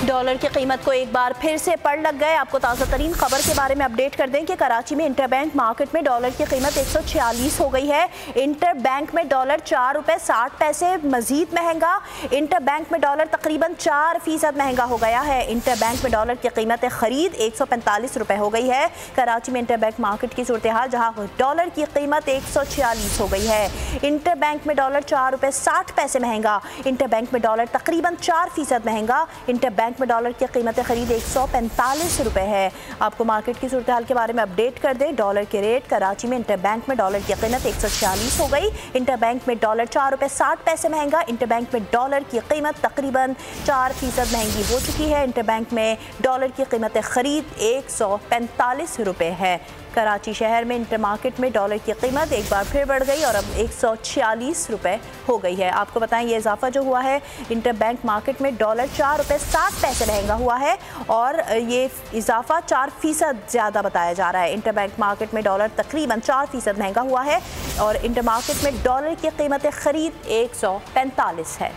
Dollar की कीमत को एक बार फिर से पड़ लग गए। आपको ताज़ा तरीन खबर के बारे में अपडेट कर दें कि कराची में इंटरबैंक मार्केट में डॉलर की कीमत 146 हो गई है। इंटरबैंक में डॉलर 4 रुपये 60 पैसे मजीद महंगा। इंटरबैंक में डॉलर तकरीबन 4% महंगा हो गया है। इंटरबैंक में डॉलर की कीमत खरीद 145 रुपये हो गई है। कराची में इंटरबैंक मार्केट की सूरत हाल जहाँ डॉलर की कीमत 146 हो गई है। इंटरबैंक में डॉलर 4 रुपये 60 पैसे महंगा। इंटरबैंक में डॉलर तकरीबन 4% महंगा। इंटरबैंक में डॉलर की कीमत खरीद 145 रुपये है। आपको मार्केट की सूरत हाल के बारे में अपडेट कर दें। डॉलर के रेट कराची में इंटरबैंक में डॉलर की कीमत 146 हो गई। इंटरबैंक में डॉलर 4 रुपये 60 पैसे महंगा। इंटरबैंक में डॉलर की कीमत तकरीबन 4% महंगी हो चुकी है। इंटरबैंक में डॉलर की कीमत खरीद 145 रुपये है। कराची शहर में इंटर मार्केट में डॉलर की कीमत एक बार फिर बढ़ गई और अब 146 रुपये हो गई है। आपको बताएं ये इजाफा जो हुआ है, इंटरबैंक मार्केट में डॉलर 4 रुपये 60 पैसे महंगा हुआ है और ये इजाफा 4% ज़्यादा बताया जा रहा है। इंटरबैंक मार्केट में डॉलर तकरीबन 4% महंगा हुआ है और इंटर मार्केट में डॉलर की कीमत खरीद 145 है।